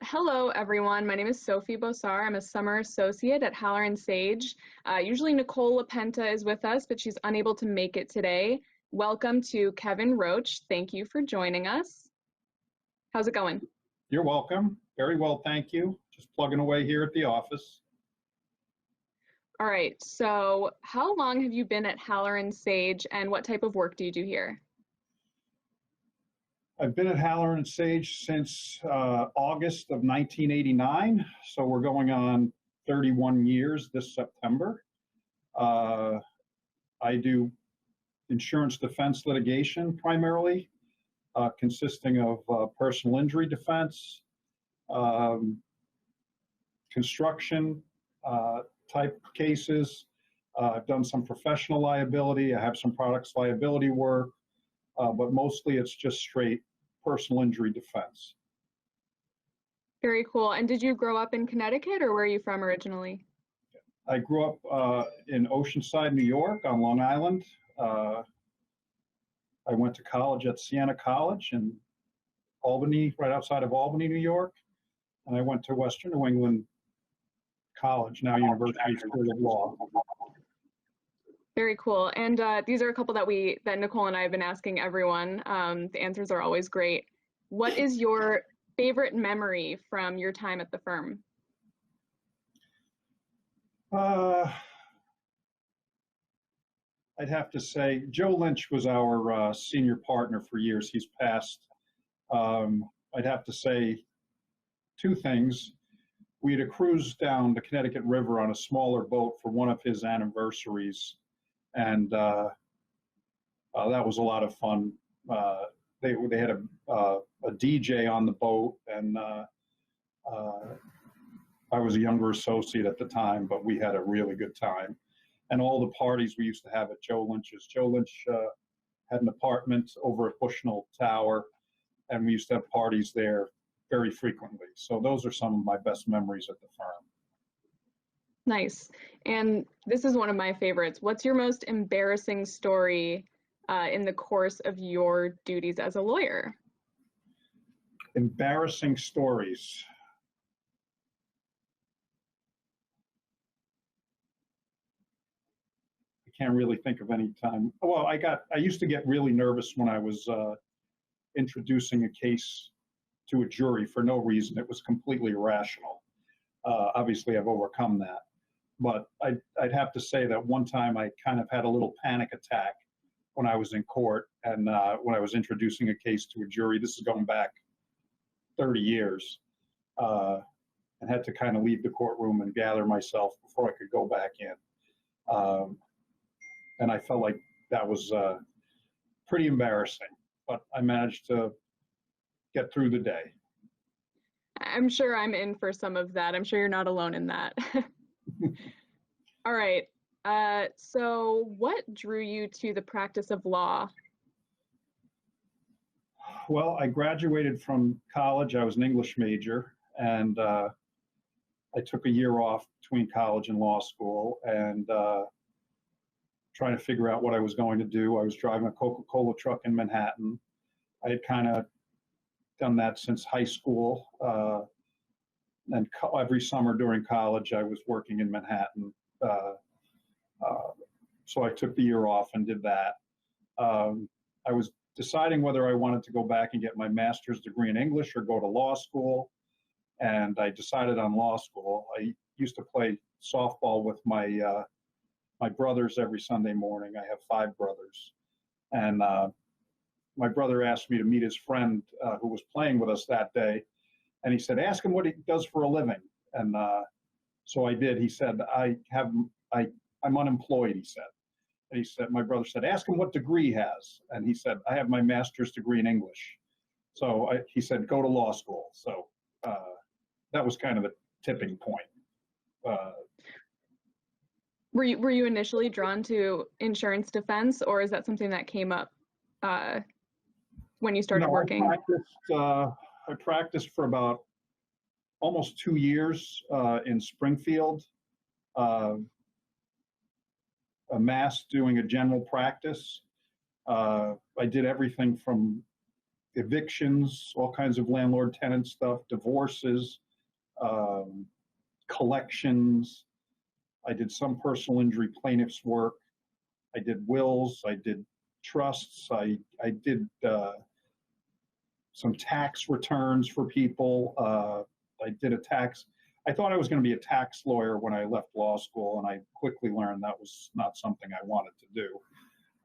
Hello, everyone. My name is Sophie Bossart. I'm a summer associate at Haller and Sage. Usually Nicole LaPenta is with us, but she's unable to make it today. Welcome to Kevin Roche. Thank you for joining us. How's it going? You're welcome. Very well, thank you. Just plugging away here at the office. All right, so how long have you been at Haller and Sage, and what type of work do you do here? I've been at Haller and Sage since August of 1989, so we're going on 31 years this September. I do insurance defense litigation primarily, consisting of personal injury defense, construction type cases. I've done some professional liability. I have some products liability work, but mostly it's just straight personal injury defense. Very cool. And did you grow up in Connecticut, or where are you from originally? I grew up in Oceanside, New York on Long Island. I went to college at Siena College in Albany, right outside of Albany, New York. And I went to Western New England College, now University School of Law. Very cool. And these are a couple that Nicole and I have been asking everyone. The answers are always great. What is your favorite memory from your time at the firm? I'd have to say Joe Lynch was our senior partner for years. He's passed. I'd have to say two things. We had a cruise down the Connecticut River on a smaller boat for one of his anniversaries, and that was a lot of fun. They had a DJ on the boat, and I was a younger associate at the time, but we had a really good time. And all the parties we used to have at Joe Lynch's. Joe Lynch had an apartment over at Bushnell Tower, and we used to have parties there very frequently. So those are some of my best memories at the firm. Nice. And this is one of my favorites. What's your most embarrassing story in the course of your duties as a lawyer? Embarrassing stories. I can't really think of any time. Well, I used to get really nervous when I was introducing a case to a jury for no reason. It was completely irrational. Obviously, I've overcome that. But I'd have to say that one time I kind of had a little panic attack when I was in court and when I was introducing a case to a jury. This is going back 30 years, and had to kind of leave the courtroom and gather myself before I could go back in. And I felt like that was pretty embarrassing, but I managed to get through the day. I'm sure I'm in for some of that. I'm sure you're not alone in that. All right. So what drew you to the practice of law? Well, I graduated from college. I was an English major, and I took a year off between college and law school, and trying to figure out what I was going to do. I was driving a Coca-Cola truck in Manhattan. I had kind of done that since high school. And every summer during college, I was working in Manhattan. So I took the year off and did that. I was deciding whether I wanted to go back and get my master's degree in English or go to law school. And I decided on law school. I used to play softball with my brothers every Sunday morning. I have 5 brothers. And my brother asked me to meet his friend who was playing with us that day. And he said, ask him what he does for a living. And so I did. He said, I'm unemployed, he said. And he said, my brother said, ask him what degree he has. And he said, I have my master's degree in English. So he said, go to law school. So that was kind of a tipping point. Were you initially drawn to insurance defense, or is that something that came up when you started working? I practiced for about almost 2 years in Springfield, Mass, doing a general practice. I did everything from evictions, all kinds of landlord-tenant stuff, divorces, collections. I did some personal injury plaintiffs work. I did wills. I did trusts. I did some tax returns for people. I did a tax. I thought I was going to be a tax lawyer when I left law school, and I quickly learned that was not something I wanted to do.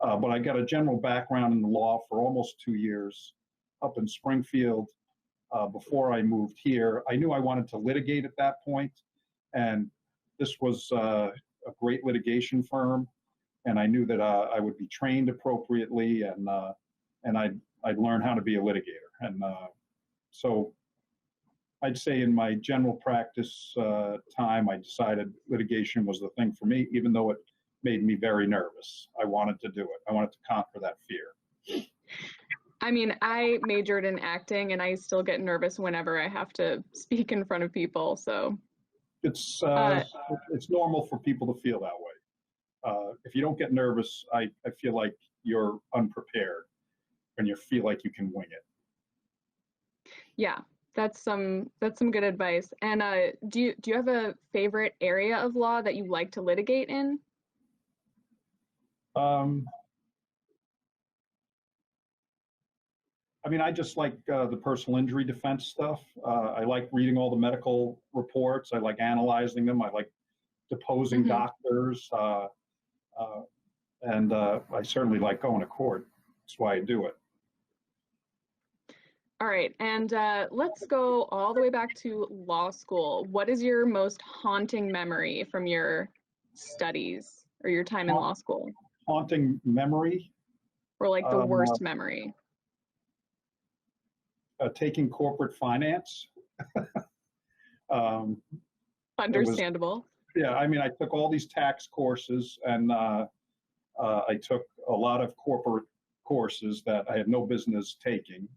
But I got a general background in the law for almost 2 years up in Springfield before I moved here. I knew I wanted to litigate at that point, and this was a great litigation firm, and I knew that I would be trained appropriately, and I'd learn how to be a litigator. And so I'd say in my general practice time, I decided litigation was the thing for me, even though it made me very nervous. I wanted to do it. I wanted to conquer that fear. I mean, I majored in acting and I still get nervous whenever I have to speak in front of people. So it's normal for people to feel that way. If you don't get nervous, I feel like you're unprepared and you feel like you can wing it. Yeah, that's some good advice. And do you have a favorite area of law that you like to litigate in? I mean, I just like the personal injury defense stuff. I like reading all the medical reports. I like analyzing them. I like deposing doctors. And I certainly like going to court. That's why I do it. All right, and let's go all the way back to law school. What is your most haunting memory from your studies or your time in law school? Haunting memory? Or like the worst memory? Taking corporate finance. Understandable. Yeah, I mean, I took all these tax courses, and I took a lot of corporate courses that I had no business taking.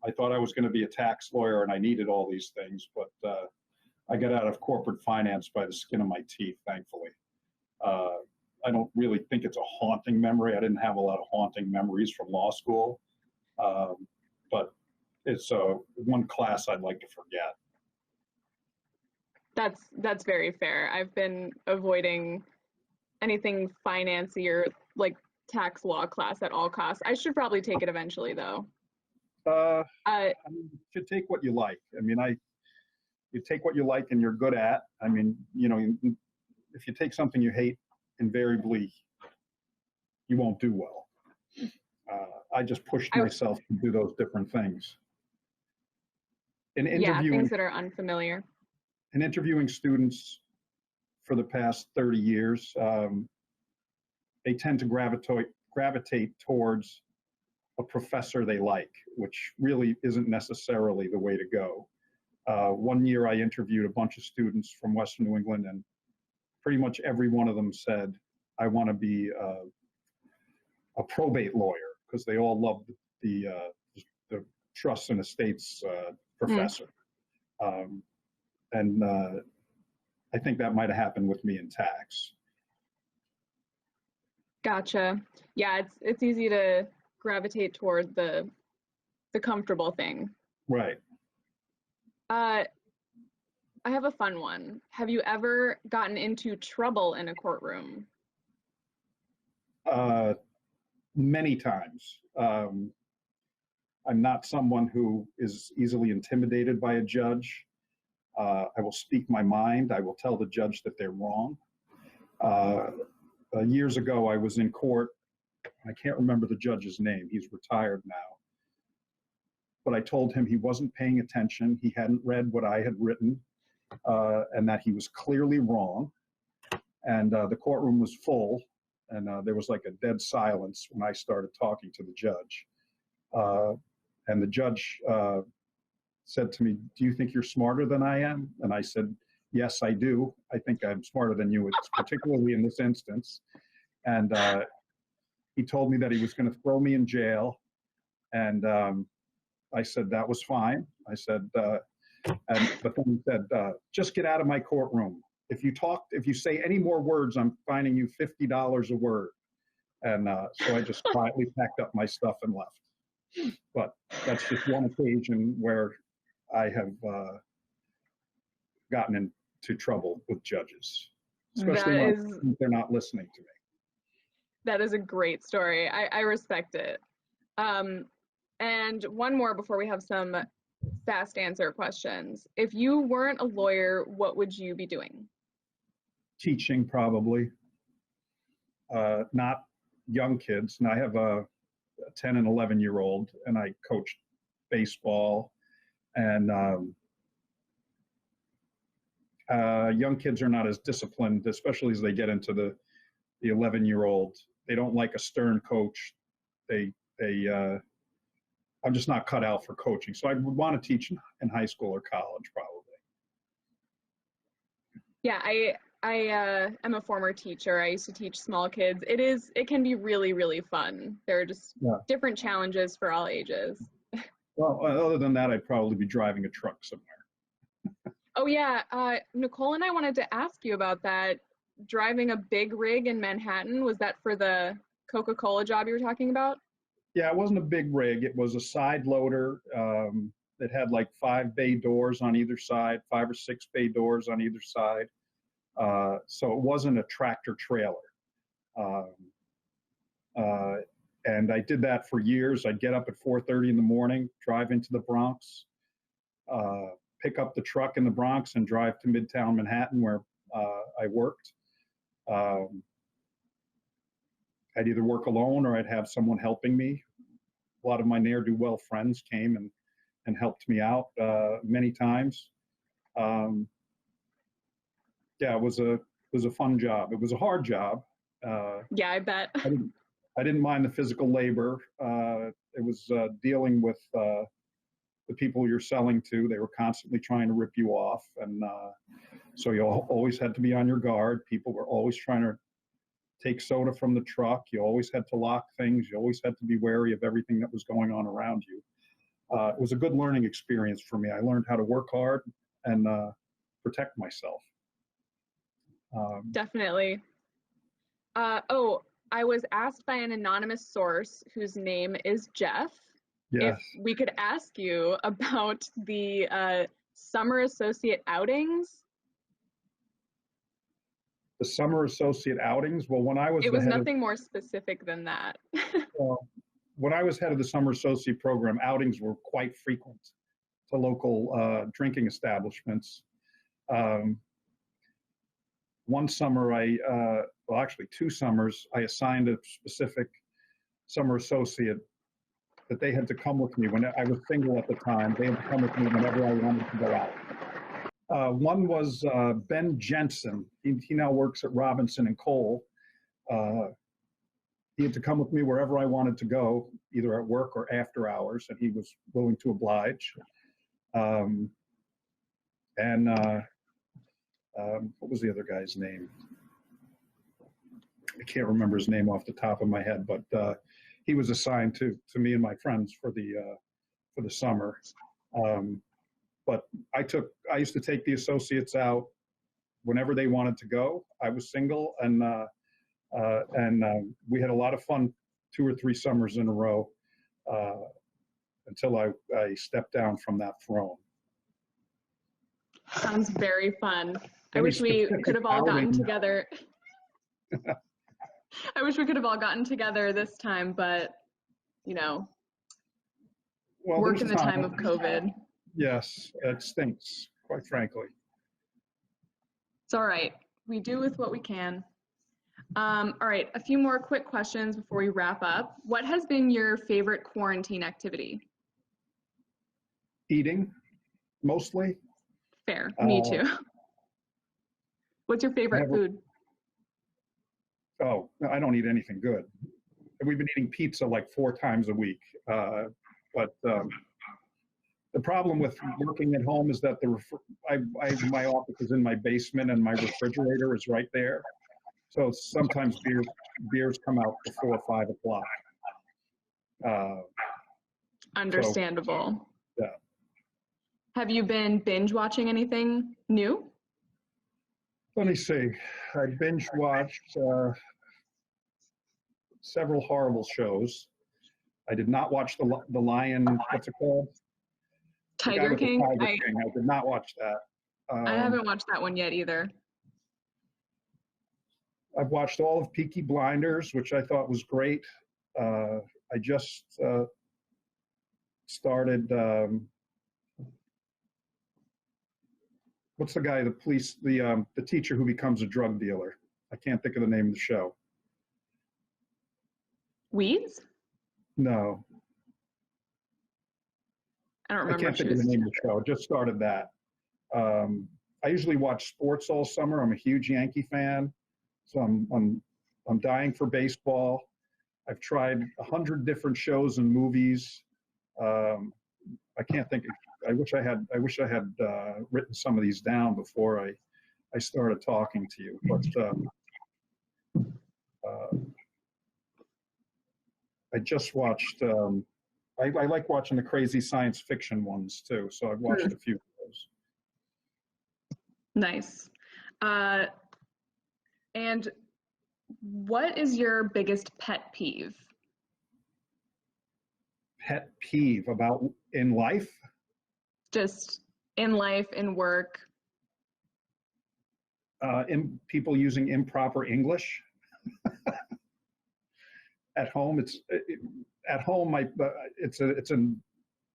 I thought I was going to be a tax lawyer and I needed all these things, but I got out of corporate finance by the skin of my teeth, thankfully. I don't really think it's a haunting memory. I didn't have a lot of haunting memories from law school, but it's one class I'd like to forget. That's very fair. I've been avoiding anything financy or like tax law class at all costs. I should probably take it eventually, though. I mean, you should take what you like. I mean, you take what you like and you're good at. I mean, you know, if you take something you hate, invariably, you won't do well. I just pushed myself to do those different things. Yeah, things that are unfamiliar. In interviewing students for the past 30 years, they tend to gravitate towards a professor they like, which really isn't necessarily the way to go. One year I interviewed a bunch of students from Western New England, and pretty much every one of them said, I want to be a probate lawyer, because they all loved the trusts and estates professor. And I think that might have happened with me in tax. Gotcha. Yeah, it's easy to gravitate toward the comfortable thing. Right. I have a fun one. Have you ever gotten into trouble in a courtroom? Many times. I'm not someone who is easily intimidated by a judge. I will speak my mind. I will tell the judge that they're wrong. Years ago, I was in court. I can't remember the judge's name. He's retired now. But I told him he wasn't paying attention. He hadn't read what I had written, and that he was clearly wrong. And the courtroom was full, and there was like a dead silence when I started talking to the judge. And the judge said to me, do you think you're smarter than I am? And I said, yes, I do. I think I'm smarter than you, particularly in this instance. And he told me that he was going to throw me in jail. And I said, that was fine. I said, but then he said, just get out of my courtroom. If you say any more words, I'm fining you $50 a word. And so I just quietly packed up my stuff and left. But that's just one occasion where I have gotten into trouble with judges, especially That when is they're not listening to me. that is a great story. I respect it. And one more before we have some fast answer questions. If you weren't a lawyer, what would you be doing? Teaching, probably. Not young kids. And I have a 10 and 11-year-old, and I coach baseball. And young kids are not as disciplined, especially as they get into the 11-year-old. They don't like a stern coach. I'm just not cut out for coaching. So I would want to teach in high school or college, probably. Yeah, I am a former teacher. I used to teach small kids. It can be really, really fun. There are just different challenges for all ages. Well, other than that, I'd probably be driving a truck somewhere. Oh yeah, Nicole and I wanted to ask you about that. Driving a big rig in Manhattan, was that for the Coca-Cola job you were talking about? Yeah, it wasn't a big rig. It was a side loader that had like 5 bay doors on either side, 5 or 6 bay doors on either side. So it wasn't a tractor trailer. And I did that for years. I'd get up at 4:30 in the morning, drive into the Bronx, pick up the truck in the Bronx and drive to Midtown Manhattan where I worked. I'd either work alone or I'd have someone helping me. A lot of my ne'er-do-well friends came and helped me out many times. Yeah, it was a fun job. It was a hard job. Yeah, I bet. I didn't mind the physical labor. It was dealing with the people you're selling to. They were constantly trying to rip you off, and so you always had to be on your guard. People were always trying to take soda from the truck. You always had to lock things. You always had to be wary of everything that was going on around you. It was a good learning experience for me. I learned how to work hard and protect myself. Definitely. Oh, I was asked by an anonymous source whose name is Jeff if Yes. we could ask you about the summer associate outings. The summer associate outings. Well, when I was It was nothing more specific than that. when I was head of the summer associate program, outings were quite frequent to local drinking establishments. One summer, well, actually 2 summers, I assigned a specific summer associate that they had to come with me when I was single at the time. They had to come with me whenever I wanted to go out. One was Ben Jensen. He now works at Robinson and Cole. He had to come with me wherever I wanted to go, either at work or after hours, and he was willing to oblige. What was the other guy's name? I can't remember his name off the top of my head, but he was assigned to me and my friends for the summer. But I used to take the associates out whenever they wanted to go. I was single, and we had a lot of fun 2 or 3 summers in a row until I stepped down from that throne. Sounds very fun. I wish we could have all gotten together. I wish we could have all gotten together this time, but well, work in the time of COVID. Yes, it stinks, quite frankly. It's all right. We do with what we can. All right, a few more quick questions before we wrap up. What has been your favorite quarantine activity? Eating, mostly. Fair, me too. What's your favorite food? Oh, I don't eat anything good. We've been eating pizza like 4 times a week. But the problem with working at home is that my office is in my basement and my refrigerator is right there. So sometimes beers come out before 5 o'clock. Understandable. So, yeah. Have you been binge watching anything new? Let me see. I binge watched several horrible shows. I did not watch the Lion. What's it called? The guy Tiger with the King. Tiger King. I did not watch that. I haven't watched that one yet either. I've watched all of Peaky Blinders, which I thought was great. I just started. What's the guy? The teacher who becomes a drug dealer. I can't think of the name of the show. Weeds? No, I don't I remember can't what she think of the was. name of the show. Just started that. I usually watch sports all summer. I'm a huge Yankee fan, so I'm dying for baseball. I've tried 100 different shows and movies. I can't think. I wish I had written some of these down before I started talking to you. But I just watched. I like watching the crazy science fiction ones too. So I've watched a few of those. Nice. And what is your biggest pet peeve? Pet peeve about in life? Just in life, in work. In people using improper English. At home, at home.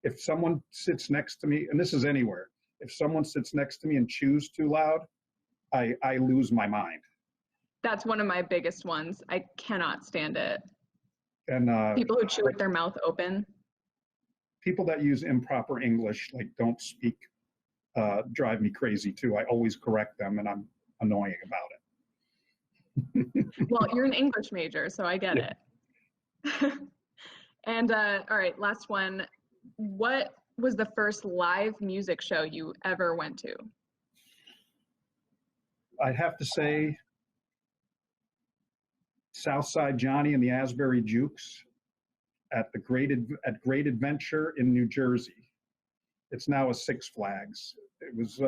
If someone sits next to me, and this is anywhere, if someone sits next to me and chews too loud, I lose my mind. That's one of my biggest ones. I cannot stand it. And People who chew with their mouth open. people that use improper English, like don't speak, drive me crazy too. I always correct them, and I'm annoying about it. Well, you're an English major, so I get it. And all right, last one. What was the first live music show you ever went to? I'd have to say Southside Johnny and the Asbury Jukes at Great Adventure in New Jersey. It's now a Six Flags. It was,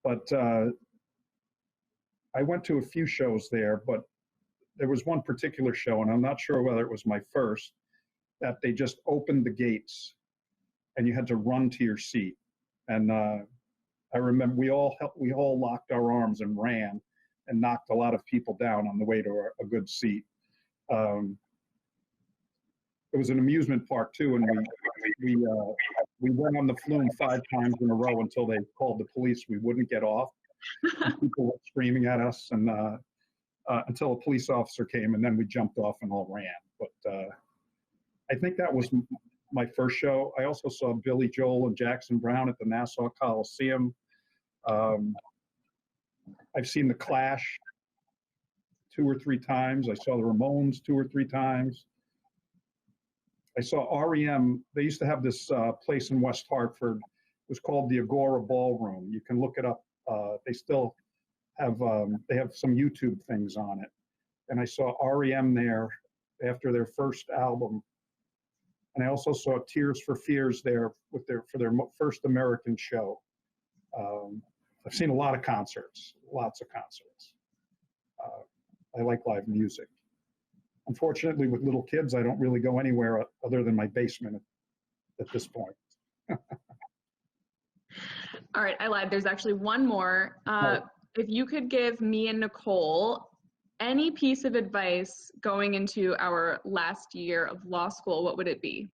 but I went to a few shows there, but there was one particular show, and I'm not sure whether it was my first, that they just opened the gates and you had to run to your seat. And I remember we all locked our arms and ran and knocked a lot of people down on the way to a good seat. It was an amusement park too, and we went on the flume 5 times in a row until they called the police. We wouldn't get off. People were screaming at us, and until a police officer came, and then we jumped off and all ran. But I think that was my first show. I also saw Billy Joel and Jackson Browne at the Nassau Coliseum. I've seen the Clash 2 or 3 times. I saw the Ramones 2 or 3 times. I saw REM. They used to have this place in West Hartford. It was called the Agora Ballroom. You can look it up. They still have they have some YouTube things on it. And I saw REM there after their first album. And I also saw Tears for Fears there for their first American show. I've seen a lot of concerts, lots of concerts. I like live music. Unfortunately, with little kids, I don't really go anywhere other than my basement at this point. All right, I lied. There's actually one more. If you could give me and Nicole any piece of advice going into our last year of law school, what would it be?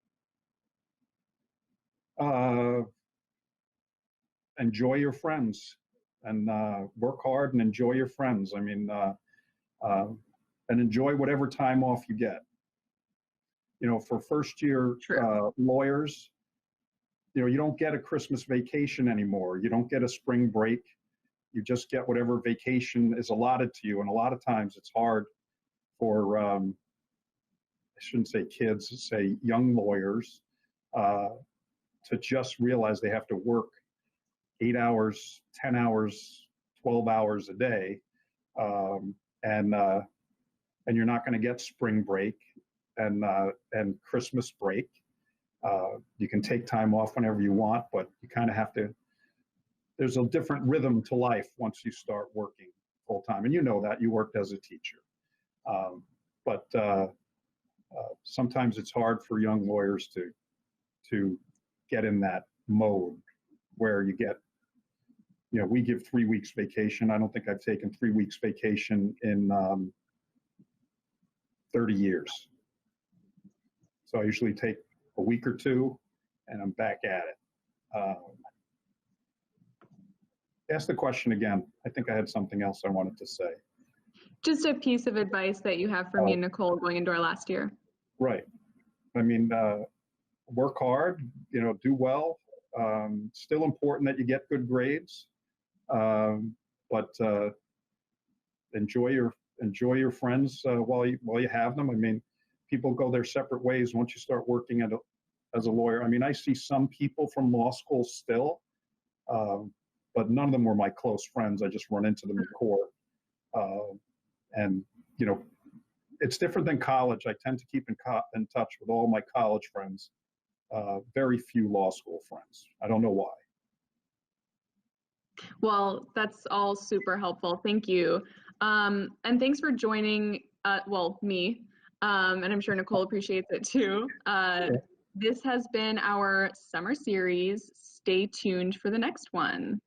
Enjoy your friends and work hard and enjoy your friends. I mean, and enjoy whatever time off you get. You know, for first year lawyers, you know, you don't get a Christmas vacation anymore. You don't get a spring break. You just get whatever vacation is allotted to you. And a lot of times it's hard for, I shouldn't say kids, say young lawyers, to just realize they have to work 8 hours, 10 hours, 12 hours a day. And you're not going to get spring break and Christmas break. You can take time off whenever you want, but you kind of have to, there's a different rhythm to life once you start working full time. And you know that, you worked as a teacher. But Sometimes it's hard for young lawyers to get in that mode where you get, we give 3 weeks vacation. I don't think I've taken 3 weeks vacation in 30 years. So I usually take a week or two and I'm back at it. Ask the question again. I think I had something else I wanted to say. Just a piece of advice that you have for me and Nicole going into our last year. Right. I mean, work hard, do well. Still important that you get good grades, but enjoy your friends while you have them. I mean, people go their separate ways once you start working as a lawyer. I mean, I see some people from law school still, but none of them were my close friends. I just run into them in court, and it's different than college. I tend to keep in touch with all my college friends. Very few law school friends. I don't know why. Well, that's all super helpful. Thank you. And thanks for joining, me, and I'm sure Nicole appreciates it too. This has been our summer series. Stay tuned for the next one.